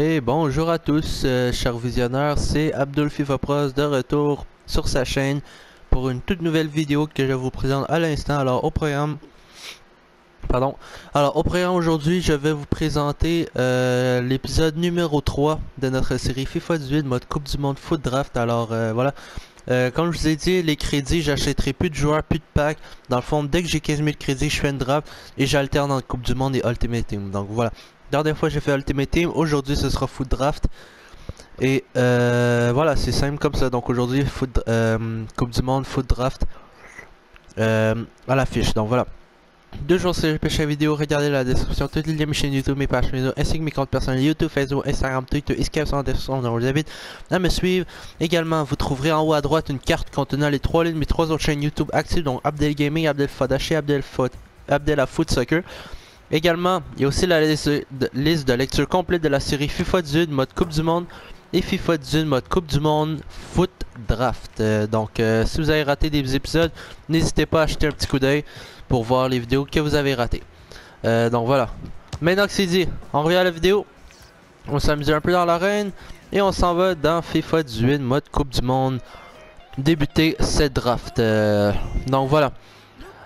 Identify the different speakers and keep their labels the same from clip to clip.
Speaker 1: Et bonjour à tous, chers visionneurs, c'est Abdul FIFA Pros de retour sur sa chaîne pour une toute nouvelle vidéo que je vous présente à l'instant. Alors au programme, aujourd'hui, je vais vous présenter l'épisode numéro 3 de notre série FIFA 18 mode Coupe du Monde Foot Draft. Alors voilà. Comme je vous ai dit, les crédits, j'achèterai plus de joueurs, plus de packs. Dans le fond, dès que j'ai 15 000 crédits, je fais une draft et j'alterne entre Coupe du Monde et Ultimate Team. Donc voilà. La dernière fois, j'ai fait Ultimate Team. Aujourd'hui, ce sera Foot Draft. Et voilà, c'est simple comme ça. Donc aujourd'hui, Coupe du Monde, Foot Draft à l'affiche. Donc voilà. 2 jours si je pêche la vidéo, regardez la description, toutes les liens de mes chaînes YouTube, mes pages Facebook, ainsi que mes comptes personnels YouTube, Facebook, Instagram, Twitter et Skype sont en description, donc je vous invite à me suivre. Également, vous trouverez en haut à droite une carte contenant les 3 lignes de mes 3 autres chaînes YouTube actives, donc Abdel Gaming, Abdel Fadaché, Abdel Foot Soccer. Également, il y a aussi la liste de lecture complète de la série FIFA 18 mode Coupe du Monde et FIFA 18 mode Coupe du Monde Foot Draft. Donc, si vous avez raté des épisodes, n'hésitez pas à jeter un petit coup d'œil pour voir les vidéos que vous avez ratées. Donc voilà. Maintenant que c'est dit, on revient à la vidéo. On s'amuse un peu dans l'arène et on s'en va dans FIFA 18 mode Coupe du Monde. Débuter cette draft. Donc voilà.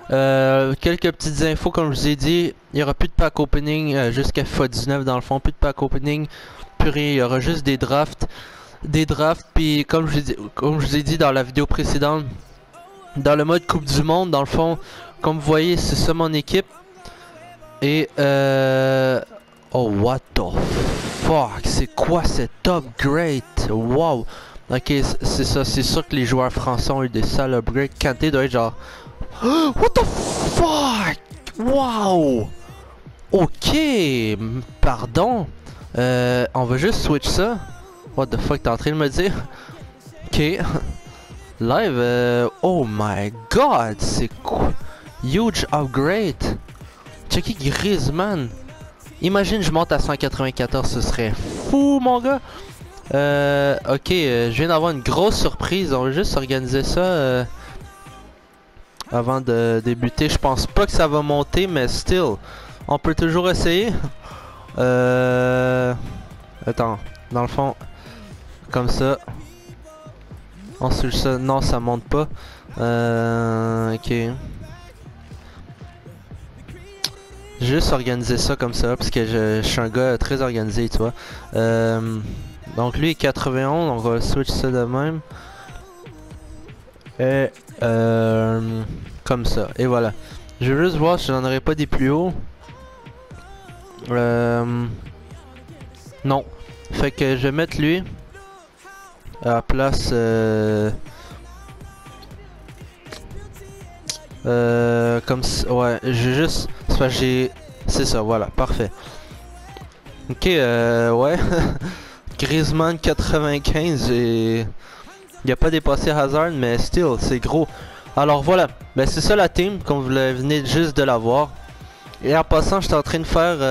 Speaker 1: Quelques petites infos comme je vous ai dit. Il n'y aura plus de pack opening jusqu'à FIFA 19 dans le fond. Plus de pack opening. Plus rien. Il y aura juste des drafts. Puis comme je vous ai dit dans la vidéo précédente, dans le mode Coupe du Monde, dans le fond, comme vous voyez, c'est ça mon équipe. Et oh, what the fuck? C'est quoi cet upgrade? Wow! Ok, c'est ça. C'est sûr que les joueurs français ont eu des sales upgrades. Kanté doit être genre... What the fuck? Wow! Ok! Pardon? On va juste switch ça. What the fuck, t'es en train de me dire? Ok. Live, oh my god, c'est quoi? Huge upgrade. Checky Griezmann. Imagine je monte à 194, ce serait fou mon gars. Ok, je viens d'avoir une grosse surprise. On va juste organiser ça avant de débuter. Je pense pas que ça va monter, mais still, on peut toujours essayer. Attends, dans le fond, comme ça. Ensuite ça, non ça monte pas. Ok. Juste organiser ça comme ça parce que je suis un gars très organisé, tu vois. Donc lui est 91, on va switch ça de même. Et comme ça. Et voilà. Je veux juste voir si j'en aurais pas des plus hauts. Non. Fait que je vais mettre lui à la place comme ça, ouais, j'ai juste, c'est ça, voilà, parfait. Ok, ouais, Griezmann 95 et il a pas dépassé Hazard, mais still, c'est gros. Alors voilà, ben c'est ça la team, comme vous venez juste de la voir. Et en passant, j'étais en train de faire,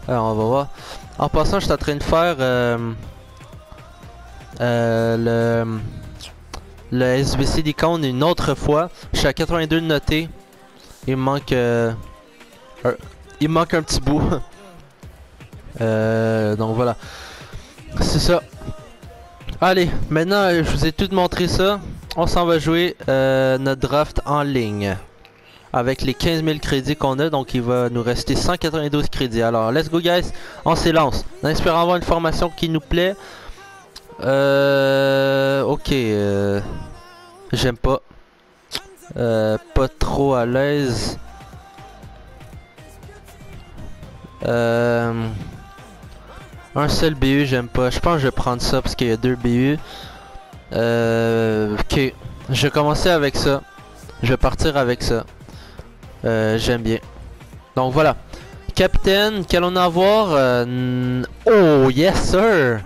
Speaker 1: alors on va voir. En passant, j'étais en train de faire le SBC d'icône une autre fois. Je suis à 82 de noté. Il me manque un petit bout. Donc voilà. C'est ça. Allez, maintenant je vous ai tout montré ça. On s'en va jouer notre draft en ligne. Avec les 15 000 crédits qu'on a, donc il va nous rester 192 crédits. Alors, let's go guys, on s'élance. En espérant avoir une formation qui nous plaît. Ok, j'aime pas. Pas trop à l'aise. Un seul BU, j'aime pas. Je pense que je vais prendre ça parce qu'il y a 2 BU. Ok, je vais commencer avec ça. Je vais partir avec ça. J'aime bien. Donc voilà. Capitaine, qu'allons-nous avoir? Oh, yes sir!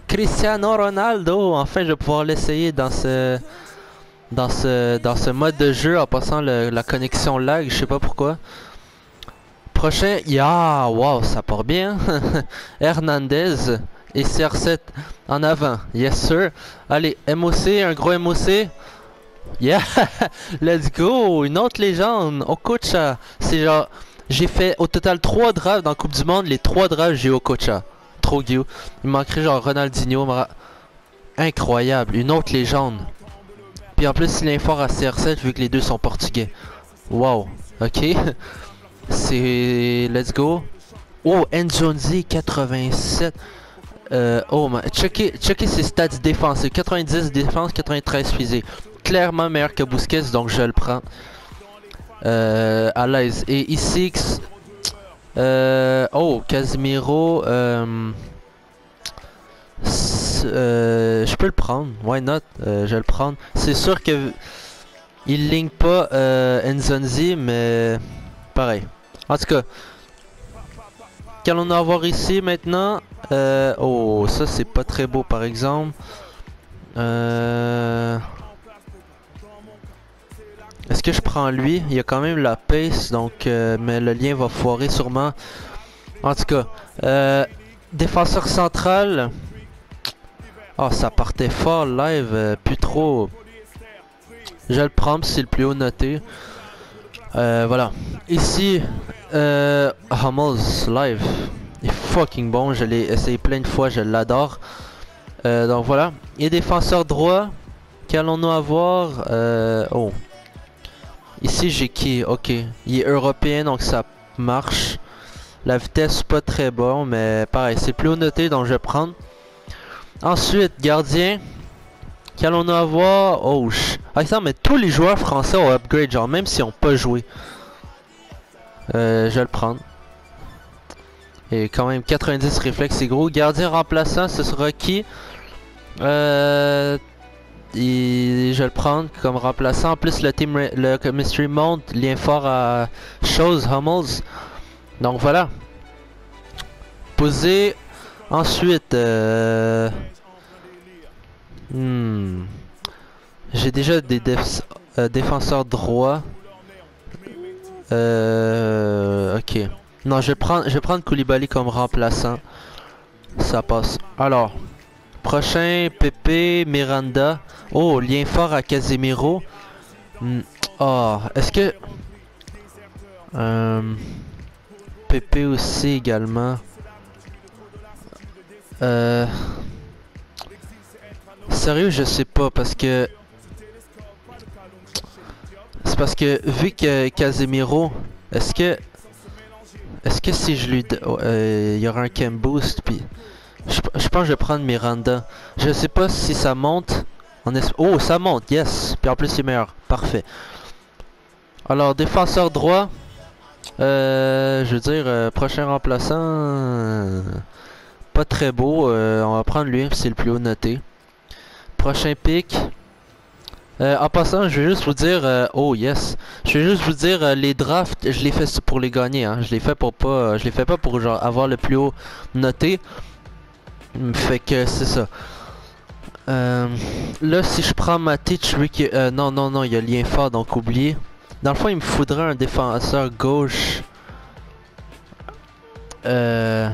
Speaker 1: Cristiano Ronaldo! Enfin, je vais pouvoir l'essayer dans ce mode de jeu en passant la connexion lag, je sais pas pourquoi. Prochain, wow, ça part bien. Hernandez et CR7 en avant. Yes sir. Allez, MOC, un gros MOC. Yeah, let's go, une autre légende. Okocha, c'est genre, j'ai fait au total 3 drafts dans Coupe du Monde, les 3 drafts j'ai Okocha. trop cute. Il manquerait genre Ronaldinho, incroyable, une autre légende. Puis en plus il est fort à CR7 vu que les deux sont portugais. Wow, ok. C'est... Let's go. Oh, Nzonzi 87. Oh, checkez ses stats défensives. 90 défense, 93 physique. Clairement meilleur que Busquets, donc je le prends. À l'aise. Et ici... oh, Casemiro... je peux le prendre, why not, je vais le prendre. C'est sûr que il ligne pas Nzonzi, mais pareil. En tout cas, qu'allons-nous avoir ici maintenant? Oh, ça c'est pas très beau par exemple. Est-ce que je prends lui? Il y a quand même la pace, donc mais le lien va foirer sûrement. En tout cas, défenseur central. Oh, ça partait fort live, plus trop. Je le prends, c'est le plus haut noté. Voilà. Ici, Hummels live. Il est fucking bon, je l'ai essayé plein de fois, je l'adore. Donc voilà. Et défenseur droit, qu'allons-nous avoir? Oh. Ici j'ai qui? Ok. Il est européen, donc ça marche. La vitesse pas très bon, mais pareil, c'est plus haut noté, donc je vais prendre. Ensuite, gardien. Qu'allons-nous avoir? Oh, attends, mais tous les joueurs français ont upgrade, genre même s'ils n'ont pas joué. Je vais le prendre. Et quand même 90 réflexes, c'est gros. Gardien remplaçant, ce sera qui? Je vais le prendre comme remplaçant. En plus, le chemistry monte, lien fort à chose, Hummels. Donc voilà. Poser. Ensuite, j'ai déjà des défenseurs droits. Ok. Non, je vais prendre Koulibaly comme remplaçant. Ça passe. Alors, prochain, Pepe, Miranda. Oh, lien fort à Casemiro. Oh, est-ce que... Pepe aussi également. Sérieux, je sais pas parce que... C'est parce que vu que Casemiro, est-ce que si je lui... il y aura un chem boost puis... Je pense que je vais prendre Miranda. Je sais pas si ça monte. Oh, ça monte, yes. Puis en plus, c'est meilleur. Parfait. Alors, défenseur droit. Je veux dire, prochain remplaçant. Pas très beau. On va prendre lui, c'est le plus haut noté. Prochain pick. En passant, je vais juste vous dire, oh yes, je vais juste vous dire les drafts, je les fais pour les gagner, hein. Je les fais pour pas, je les fais pas pour genre avoir le plus haut noté. Fait que c'est ça. Là, si je prends Matic, non, il y a lien fort, donc oublié. Dans le fond, il me faudrait un défenseur gauche. Est-ce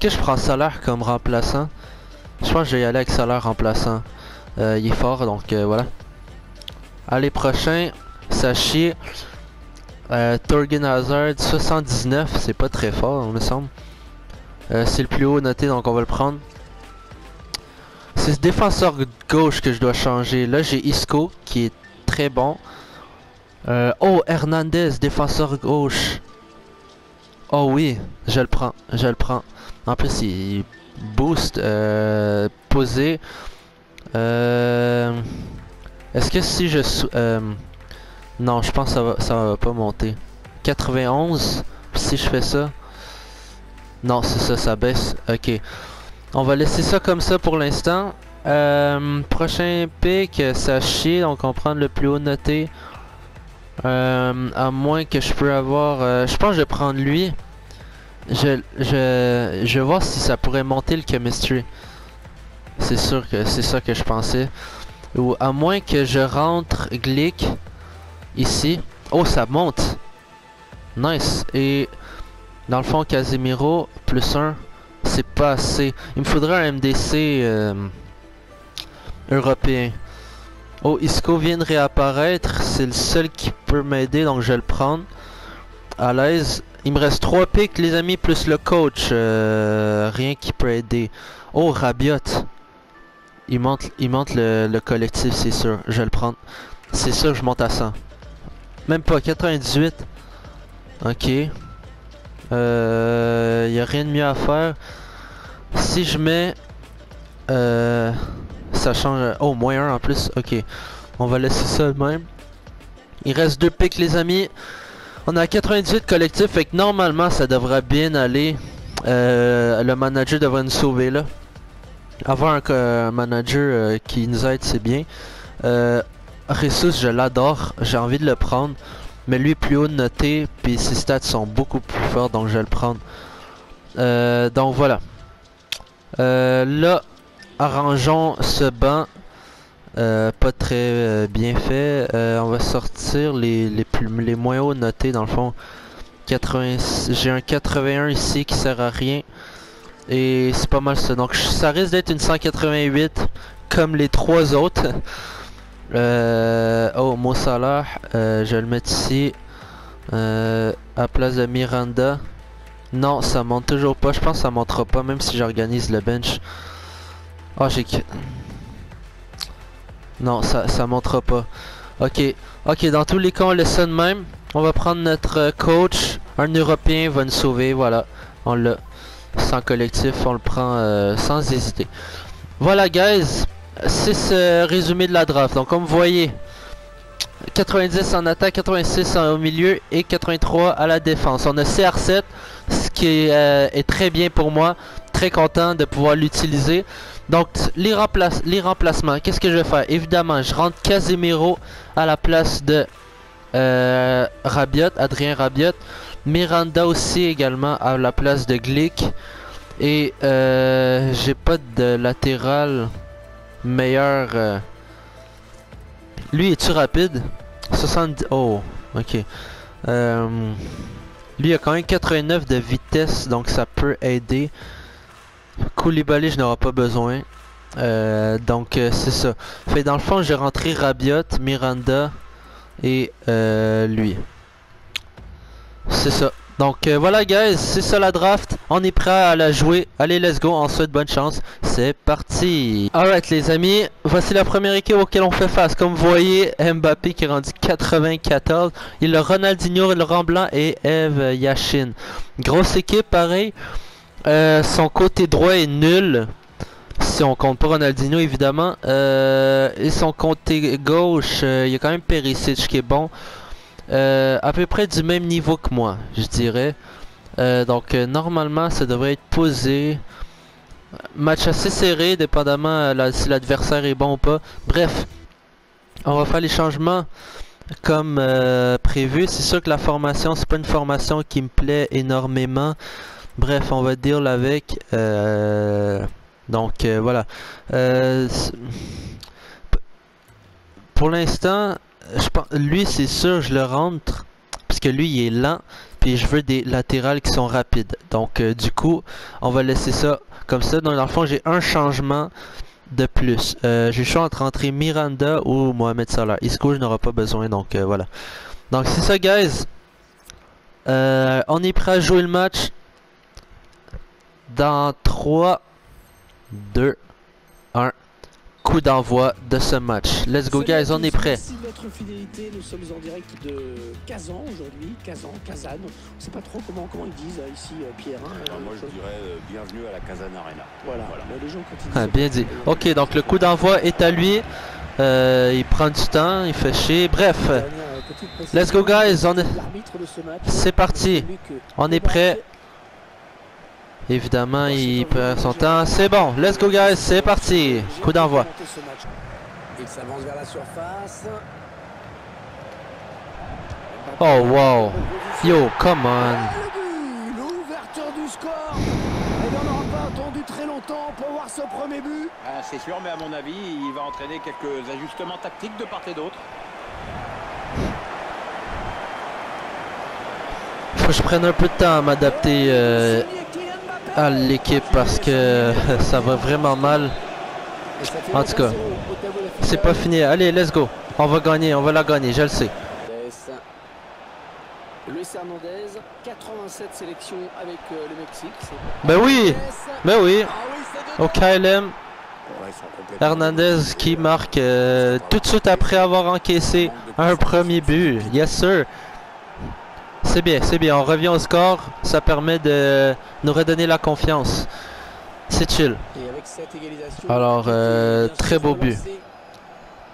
Speaker 1: que je prends Salah comme remplaçant? Je pense que je vais y aller avec Salah remplaçant. Il est fort, donc voilà. Allez, prochain, Sachi. Torgen Hazard, 79, c'est pas très fort, il me semble. C'est le plus haut noté, donc on va le prendre. C'est ce défenseur gauche que je dois changer. Là, j'ai Isco, qui est très bon. Oh, Hernandez, défenseur gauche. Oh oui, je le prends, je le prends. En plus, il boost, posé. Est-ce que si je... non, je pense que ça va pas monter. 91, si je fais ça... Non, c'est ça, ça baisse. Ok. On va laisser ça comme ça pour l'instant. Prochain pick, ça chie, donc on prend le plus haut noté. À moins que je peux avoir... je pense que je vais prendre lui. Je vais voir si ça pourrait monter le chemistry. C'est sûr que c'est ça que je pensais. Ou à moins que je rentre Glick ici. Oh, ça monte. Nice. Et dans le fond, Casemiro, plus 1, c'est pas assez. Il me faudrait un MDC européen. Oh, Isco vient de réapparaître. C'est le seul qui peut m'aider, donc je vais le prendre. à l'aise. Il me reste 3 picks les amis plus le coach. Rien qui peut aider. Oh Rabiot. Il monte le collectif c'est sûr. Je vais le prendre. C'est sûr je monte à 100. Même pas 98. Ok. Y a rien de mieux à faire. Si je mets... ça change... Oh moins 1 en plus. Ok. On va laisser ça de même. Il reste 2 picks les amis. On a 98 collectifs, fait que normalement ça devrait bien aller. Le manager devrait nous sauver là. Avoir un manager qui nous aide c'est bien. Ressus je l'adore, j'ai envie de le prendre. Mais lui est plus haut noté, puis ses stats sont beaucoup plus forts donc je vais le prendre. Donc voilà. Là, arrangeons ce banc. Pas très bien fait. On va sortir les moins hauts notés dans le fond. 80, j'ai un 81 ici qui sert à rien. Et c'est pas mal ça. Donc ça risque d'être une 188 comme les 3 autres. Oh, Mo Salah, je vais le mettre ici. À place de Miranda. Non, ça monte toujours pas. Je pense que ça montera pas même si j'organise le bench. Oh, j'ai... Non, ça montera pas. Ok, dans tous les cas, on laisse ça de même. On va prendre notre coach. Un Européen va nous sauver, voilà. On l'a. Sans collectif, on le prend sans hésiter. Voilà, guys. C'est ce résumé de la draft. Donc, comme vous voyez, 90 en attaque, 86 au milieu et 83 à la défense. On a CR7, ce qui est très bien pour moi. Très content de pouvoir l'utiliser. Donc les remplacements, qu'est-ce que je vais faire? Évidemment, je rentre Casemiro à la place de Rabiot, Adrien Rabiot. Miranda aussi également à la place de Glick. Et j'ai pas de latéral meilleur. Lui, es-tu rapide? 70... Oh, ok. Lui, il a quand même 89 de vitesse, donc ça peut aider. Koulibaly, je n'aurai pas besoin. Donc, c'est ça. Fait dans le fond, j'ai rentré Rabiot, Miranda et lui. C'est ça. Donc, voilà, guys. C'est ça la draft. On est prêt à la jouer. Allez, let's go. On souhaite bonne chance. C'est parti. Alright, les amis. Voici la première équipe auquel on fait face. Comme vous voyez, Mbappé qui est rendu 94. Il a Ronaldinho, Laurent Blanc et Eve Yashin. Grosse équipe, pareil. Son côté droit est nul. Si on compte pas Ronaldinho évidemment. Et son côté gauche, il y a quand même Perisic qui est bon. À peu près du même niveau que moi, je dirais. Donc normalement ça devrait être posé. Match assez serré, dépendamment si l'adversaire est bon ou pas. Bref, on va faire les changements comme prévu. C'est sûr que la formation, c'est pas une formation qui me plaît énormément. Bref, on va deal avec. Donc voilà. Pour l'instant, lui c'est sûr je le rentre. Parce que lui il est lent. Puis je veux des latérales qui sont rapides. Donc du coup, on va laisser ça comme ça. Donc dans le fond, j'ai un changement de plus. J'ai le choix entre rentrer Miranda ou Mohamed Salah. Isco, je n'aurai pas besoin. Donc voilà. Donc c'est ça, guys. On est prêt à jouer le match. Dans 3, 2, 1, coup d'envoi de ce match. Let's go, guys, on est prêt.
Speaker 2: Merci de votre fidélité. Nous sommes en direct de Kazan aujourd'hui. Kazan. On ne sait pas trop comment ils disent ici, Pierre.
Speaker 3: Moi, je dirais bienvenue à la Kazan Arena.
Speaker 2: Voilà. Les gens continuent.
Speaker 1: Bien dit. Ok, donc le coup d'envoi est à lui. Il prend du temps, il fait chier. Bref, let's go, guys. C'est parti. On est prêt. Évidemment, il perd son temps. C'est bon, let's go, guys, c'est parti. Coup d'envoi.
Speaker 2: Il s'avance vers la surface.
Speaker 1: Oh, wow. Yo, come on.
Speaker 2: L'ouverture du score. Et on n'aura pas attendu très longtemps pour voir ce premier but.
Speaker 3: Ah, c'est sûr, mais à mon avis, il va entraîner quelques ajustements tactiques de part et d'autre.
Speaker 1: Faut que je prenne un peu de temps à m'adapter à l'équipe parce que ça va vraiment mal. En tout cas, c'est pas fini. Allez, let's go. On va gagner, on va la gagner, je le sais.
Speaker 2: Luis Hernandez, 87 sélections avec le Mexique.
Speaker 1: Ben oui, ben oui.
Speaker 2: Ah oui, c'est
Speaker 1: Au KLM,
Speaker 4: Ouais, ils sont complètement
Speaker 1: Hernandez qui marque tout de suite après avoir encaissé un premier but. Yes sir. C'est bien, c'est bien. On revient au score. Ça permet de nous redonner la confiance. C'est chill.
Speaker 2: Et avec cette égalisation,
Speaker 1: Alors, très beau but.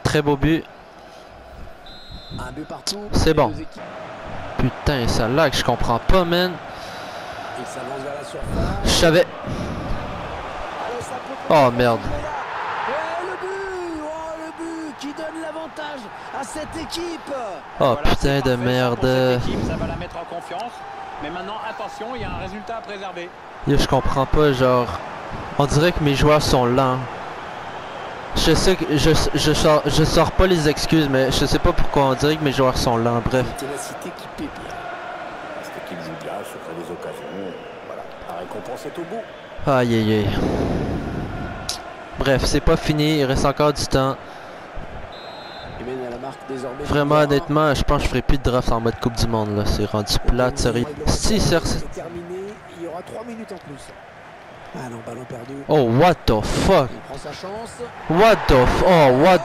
Speaker 1: Très beau but.
Speaker 2: Un but partout.
Speaker 1: C'est bon.
Speaker 2: Les deux équipes.
Speaker 1: Putain, ça lag, je comprends pas, man.
Speaker 2: Il s'avance vers la surface.
Speaker 1: Je savais.
Speaker 2: Allez, ça peut
Speaker 1: Oh merde.
Speaker 2: Le but qui donne l'avantage à cette équipe.
Speaker 1: Oh
Speaker 3: Voilà,
Speaker 1: putain
Speaker 3: c'est
Speaker 1: de
Speaker 3: parfait, ça,
Speaker 1: merde.
Speaker 3: pour cette équipe, ça va la mettre en confiance. Mais maintenant, attention, il y a un résultat à préserver.
Speaker 1: Yo, je comprends pas, genre. On dirait que mes joueurs sont lents. Je sais que je sors pas les excuses, mais je sais pas pourquoi on dirait que mes joueurs sont lents. Bref.
Speaker 2: Une ténacité qui paie bien.
Speaker 4: Cette équipe joue bien, se crée des occasions. Voilà, la récompense est au bout.
Speaker 1: Aïe aïe aïe. Bref, c'est pas fini, il reste encore du temps.
Speaker 2: Il mène à la marque désormais.
Speaker 1: Vraiment, honnêtement, je pense que je ferai plus de draft en mode Coupe du Monde, là. C'est rendu plate, sérieux. Si,
Speaker 2: C'est terminé, il y aura 3 minutes en plus. Ah non, ballon perdu.
Speaker 1: Oh, what the fuck?
Speaker 2: Il prend sa chance.
Speaker 1: What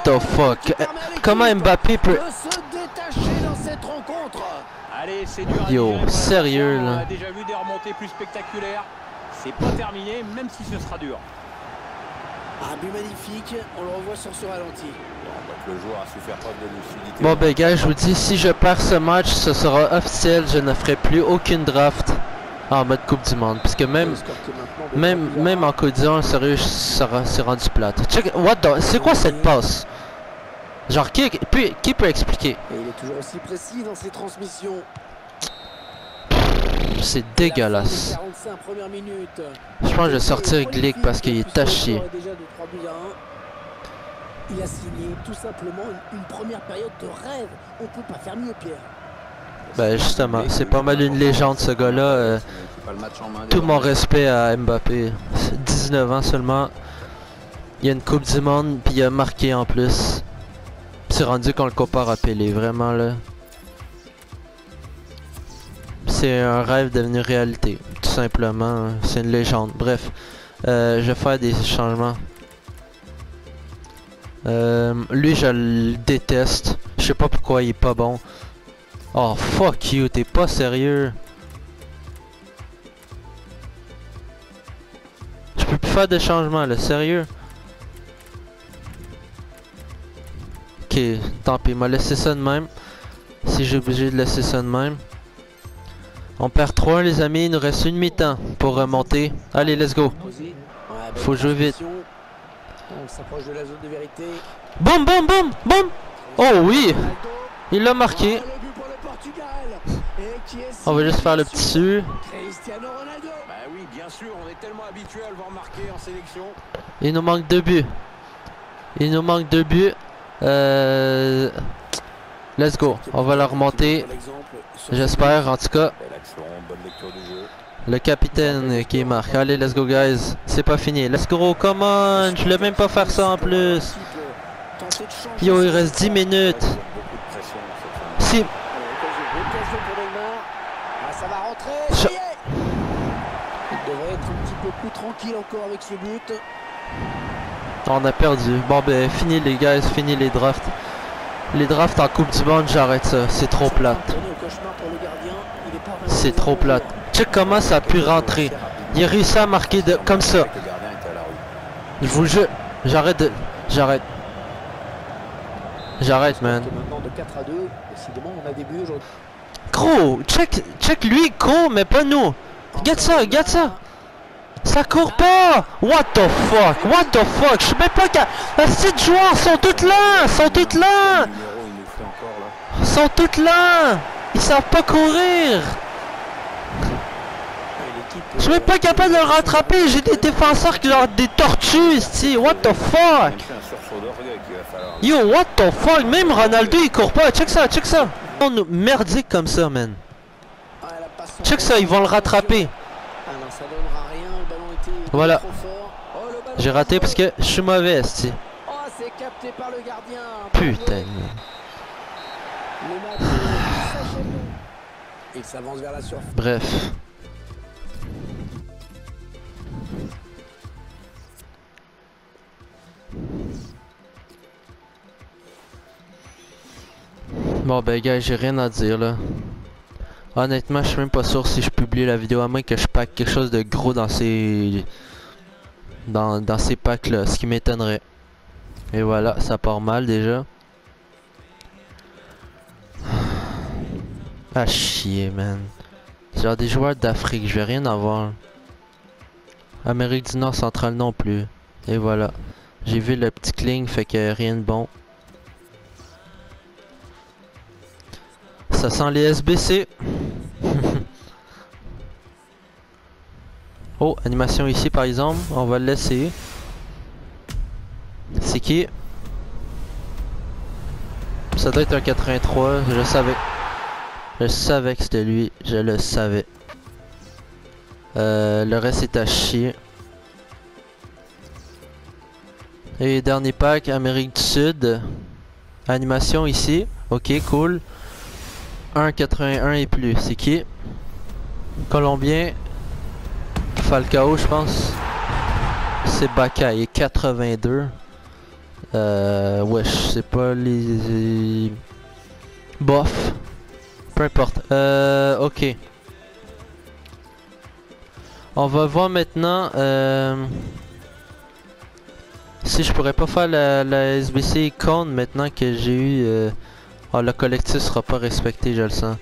Speaker 1: the fuck? Comment Mbappé peut...
Speaker 2: Peut se détacher dans cette rencontre.
Speaker 3: Allez, c'est dur à
Speaker 1: Yo,
Speaker 3: digérer pour les
Speaker 1: sérieux,
Speaker 3: enfants.
Speaker 1: là.
Speaker 3: On a déjà vu des remontées plus spectaculaires. C'est pas terminé, même si ce sera dur.
Speaker 2: Un but magnifique, on le revoit sur ce ralenti.
Speaker 4: Donc le joueur a su faire preuve de lucidité.
Speaker 1: Bon ben gars, je vous dis, si je perds ce match, ce sera officiel, je ne ferai plus aucune draft en mode Coupe du Monde. Parce que même en Coupe du Monde, sérieux, c'est rendu plate. Check, c'est quoi cette passe? Genre, qui peut expliquer?
Speaker 2: Et il est toujours aussi précis dans ses transmissions.
Speaker 1: C'est dégueulasse.
Speaker 2: 45 premières minutes.
Speaker 1: Je pense que je vais sortir Glick parce qu'il est à chier.
Speaker 2: Déjà de 3 buts à 1. Il a signé tout simplement une première période de rêve. On peut pas faire mieux, Pierre.
Speaker 1: Ben justement, c'est pas mal une légende ce gars-là.
Speaker 4: Pas le match en main
Speaker 1: Tout mon respect à Mbappé. 19 ans seulement. Il y a une Coupe du Monde, puis il a marqué en plus. C'est rendu qu'on le compare à Pelé, vraiment là. C'est un rêve devenu réalité, tout simplement. C'est une légende. Bref, je vais faire des changements. Lui, je le déteste. Je sais pas pourquoi il est pas bon. Oh, fuck you, t'es pas sérieux. Je peux plus faire de changements, là, sérieux. Ok, tant pis, m'a laissé ça de même. Si j'ai obligé de laisser ça de même. On perd 3 les amis, il nous reste une mi-temps pour remonter. Allez, let's go. Faut jouer vite.
Speaker 2: On s'approche de la zone de vérité.
Speaker 1: Boum, boum, boum, boum. Oh oui, il l'a marqué. On va juste faire le petit su.
Speaker 2: Cristiano Ronaldo.
Speaker 3: Bah oui, bien sûr, on est tellement habitué à le voir marquer en sélection.
Speaker 1: Il nous manque 2 buts. Il nous manque 2 buts. Let's go. On va la remonter. J'espère, en tout cas.
Speaker 4: Belle action, bonne lecture du jeu.
Speaker 1: Le capitaine qui marque. Allez, let's go, guys. C'est pas fini. Let's go, come on. Je voulais même pas faire ça en plus. Yo, il reste 10 minutes.
Speaker 4: Beaucoup de pression cette semaine.
Speaker 1: Si.
Speaker 2: Occasion pour Neymar. Ah, ça va rentrer.
Speaker 1: Je-
Speaker 2: Ça y est. Il devrait être un petit peu plus tranquille encore avec ce but.
Speaker 1: On a perdu. Bon, ben, fini les guys. Fini les drafts. Les drafts en Coupe du Monde, j'arrête ça. C'est trop plate. C'est trop plate. Check comment ça a pu rentrer. Il a réussi à marquer comme ça.
Speaker 4: Le gardien était à la rue.
Speaker 1: Je vous jure. J'arrête de... J'arrête. J'arrête, man.
Speaker 2: Maintenant de 4 à 2, décidément on a des buts aujourd'hui.
Speaker 1: Gros, check lui, court, mais pas nous. Regarde ça, regarde ça. Ça court pas. What the fuck, what the fuck. Je sais même pas qu'à... Les 7 joueurs sont tous là, sont tous là.
Speaker 4: Le numéro, il nous fait encore là.
Speaker 1: Sont tous là. Ils savent pas courir. Je suis même pas capable de le rattraper. J'ai des défenseurs qui ont des tortues ici. What the fuck.
Speaker 4: Même fait un sursaut d'orgueil qu'il va falloir.
Speaker 1: Yo, what the fuck. Même Ronaldo il court pas. Check ça, check ça. On nous merdique comme ça, man. Check ça, ils vont le rattraper.
Speaker 2: Ah non, ça donnera rien, le ballon était
Speaker 1: Voilà.
Speaker 2: trop fort. Oh, le ballon
Speaker 1: J'ai raté parce que je suis mauvais, ici.
Speaker 2: Oh, c'est capté par le gardien.
Speaker 1: Putain.
Speaker 2: Le match s'achève. Il s'avance vers la surface.
Speaker 1: Bref. Bon ben gars, j'ai rien à dire là. Honnêtement, je suis même pas sûr si je publie la vidéo à moins que je pack quelque chose de gros dans ces... Dans ces packs là, ce qui m'étonnerait. Et voilà, ça part mal déjà. Ah chier man. Genre des joueurs d'Afrique, je vais rien avoir. Amérique du Nord centrale non plus. Et voilà. J'ai vu le petit cling, fait que rien de bon. Ça sent les SBC. Oh, animation ici par exemple, on va le laisser. C'est qui? Ça doit être un 83, je le savais. Je savais que c'était lui, je le savais. Le reste est à chier. Et dernier pack, Amérique du Sud. Animation ici, ok cool. 1,81 et plus, c'est qui? Colombien. Falcao je pense. C'est Bakay, 82. Wesh, c'est pas les... Bof. Peu importe. Ok. On va voir maintenant si je pourrais pas faire la SBC icône maintenant que j'ai eu... Oh, le collectif sera pas respecté, je le sens.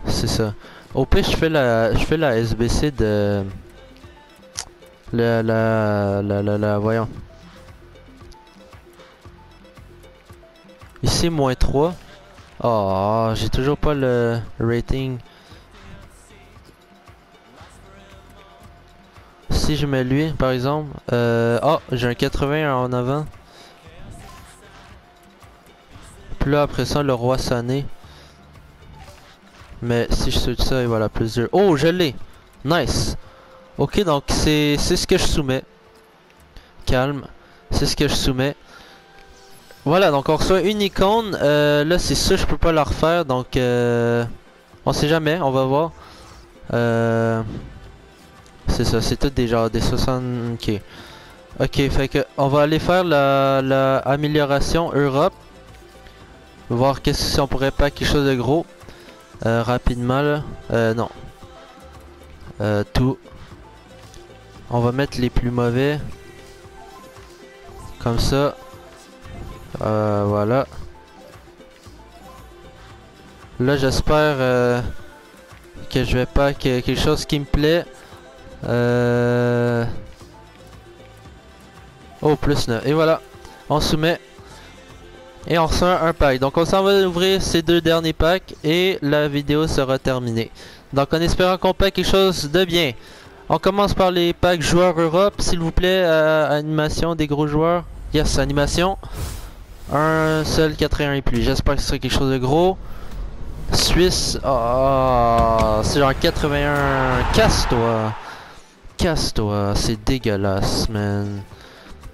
Speaker 1: C'est ça. Au pire, je fais la SBC de... Voyons. Ici, moins 3. Oh, j'ai toujours pas le rating. Si je mets lui, par exemple. Oh, j'ai un 80 en avant. Puis là, après ça, le roi Sané. Mais si je switch ça, et voilà, plus 2. Oh, je l'ai! Nice! Ok, donc c'est ce que je soumets. Calme. C'est ce que je soumets. Voilà, donc on reçoit une icône. Là, c'est ça, je peux pas la refaire. Donc, on sait jamais, on va voir. C'est ça, c'est tout déjà des 60... Ok. Ok, fait que on va aller faire la amélioration Europe. Voir qu'est-ce si on pourrait pas quelque chose de gros. Rapidement là. Non. Tout. On va mettre les plus mauvais. Comme ça. Voilà. Là j'espère que je vais pas que quelque chose qui me plaît. Oh plus 9. Et voilà. On soumet. Et on reçoit un pack. Donc on s'en va ouvrir ces deux derniers packs. Et la vidéo sera terminée. Donc en espérant qu'on pack quelque chose de bien. On commence par les packs joueurs Europe. S'il vous plaît. Animation des gros joueurs. Yes, animation. Un seul 81 et plus. J'espère que ce sera quelque chose de gros. Suisse. Oh, c'est genre 81. Casse-toi. Casse-toi. C'est dégueulasse, man.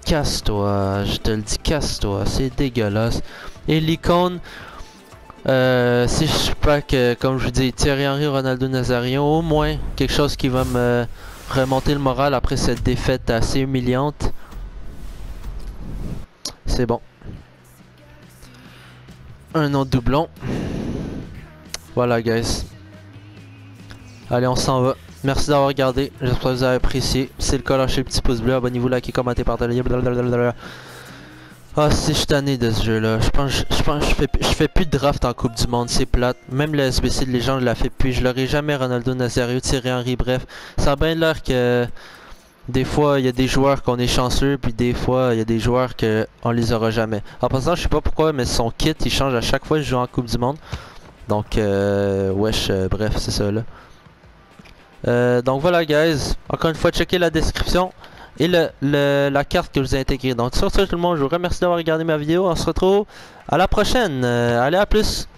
Speaker 1: Casse-toi, je te le dis, casse-toi, c'est dégueulasse. Et l'icône, si je pas que, comme je vous dis, Thierry Henry, Ronaldo Nazario, au moins quelque chose qui va me remonter le moral après cette défaite assez humiliante. C'est bon. Un autre doublon. Voilà, guys. Allez, on s'en va. Merci d'avoir regardé, j'espère que vous avez apprécié. Si c'est le cas, lâchez le petit pouce bleu, abonnez-vous, likez, commentez, partagez. Ah, si je suis tanné de ce jeu là. Je fais plus de draft en Coupe du Monde, c'est plate. Même le SBC de légende, je la fais plus. Je l'aurai jamais Ronaldo Nazario, Thierry Henry, bref. Ça a bien l'air que des fois il y a des joueurs qu'on est chanceux, puis des fois il y a des joueurs qu'on les aura jamais. En passant, je sais pas pourquoi, mais son kit il change à chaque fois que je joue en Coupe du Monde. Donc, wesh, bref, c'est ça là. Donc voilà guys, encore une fois checkez la description et la carte que je vous ai intégrée. Donc sur ce tout le monde, je vous remercie d'avoir regardé ma vidéo, on se retrouve à la prochaine, allez à plus.